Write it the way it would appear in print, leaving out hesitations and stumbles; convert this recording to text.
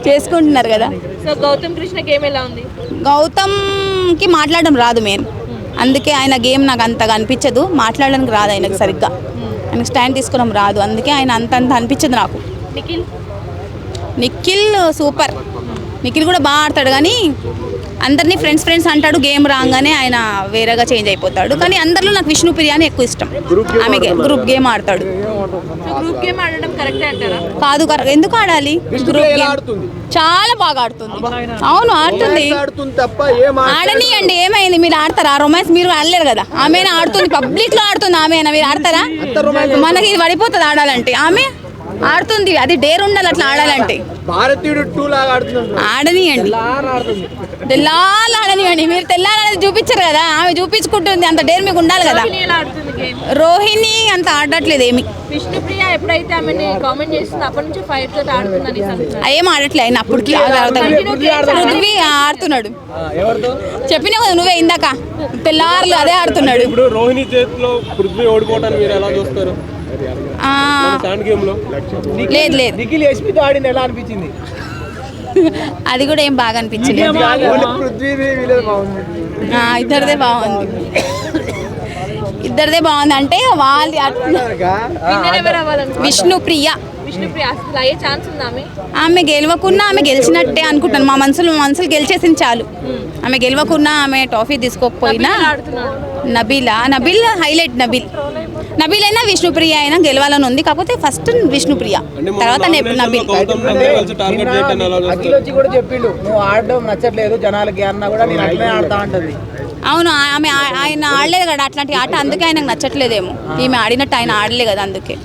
చేసుకుంటున్నారు కదా. So Gautam Krishna game ఎలా ఉంది? గౌతమ్కి మాట్లాడడం రాదు మెయిన్, అందుకే ఆయన గేమ్ నాకు అంతగా అనిపించదు. మాట్లాడడానికి రాదు ఆయనకు సరిగ్గా, ఆయనకు స్టాండ్ తీసుకోవడం రాదు, అందుకే ఆయన అంత అనిపించదు నాకు. నిఖిల్ సూపర్, నిఖిల్ కూడా బాగా ఆడతాడు కానీ అందరినీ ఫ్రెండ్స్ అంటాడు, గేమ్ రాగానే ఆయన వేరేగా చేంజ్ అయిపోతాడు. కానీ అందరిలో నాకు విష్ణుప్రియ అని ఎక్కువ ఇష్టం. ఆమె గ్రూప్ గేమ్ ఆడతాడు. గ్రూప్ గేమ్ ఆడడం కరెక్టే అంటారా? కాదు, ఎందుకు ఆడాలి? గ్రూప్ గేమ్ చాలా బాగా ఆడుతుంది. అవును ఆడుతుంది, ఆడనియండి. ఏమైంది? మీరు ఆడతారా రొమాన్స్? మీరు ఆడలేరు కదా. ఆమె ఆడుతుంది, పబ్లిక్ లో ఆడుతుంది. ఆమె మీరు ఆడతారా? మనకి ఇది పడిపోతుంది ఆడాలంటే. ఆమె ఆడుతుంది, అది డేర్ ఉండాలి అట్లా ఆడాలంటే. ఆడనియండి, ఆడనియండి. మీరు తెల్లారనేది చూపించారు కదా, ఆమె చూపించుకుంటుంది, అంత డేర్ మీకు ఉండాలి కదా. రోహిణి అంత ఆడట్లేదు ఏమి. విష్ణుప్రియ ఎప్పుడైతే ఆమెని కామెంట్ చేస్తుంది అప్పటి నుంచి ఫైట్ తో ఆడుతుందని ఏం ఆడట్లే ఆయన. అప్పటికి పృథ్వీ ఆడుతున్నాడు, చెప్పినా కదా నువ్వే ఇందాక, తెల్లారులు అదే ఆడుతున్నాడు. ఇప్పుడు రోహిణి చేతిలో పృథ్వీ ఓడిపోవటాన్ని మీరు ఎలా చూస్తారు? లేదు లేదు, అది కూడా ఏం బాగా అనిపించింది. ఇద్దరిదే బాగుంది అంటే వాళ్ళు విష్ణుప్రియ. ఆమె గెలవకున్నా ఆమె గెలిచినట్టే అనుకుంటాను. మా మనసులు గెలిచేసింది చాలు. ఆమె గెలవకున్నా, ఆమె ట్రోఫీ తీసుకోకపోయినా. నబిల్ హైలైట్. నబిల్ అయినా విష్ణుప్రియ అయినా గెలవాలని ఉంది, కాకపోతే ఫస్ట్ విష్ణుప్రియ, తర్వాత నబిల్. అవును, ఆమె ఆయన ఆడలేదు కదా అట్లాంటి ఆట, అందుకే ఆయనకు నచ్చట్లేదేమో. ఈమె ఆడినట్టు ఆయన ఆడలే కదా, అందుకే.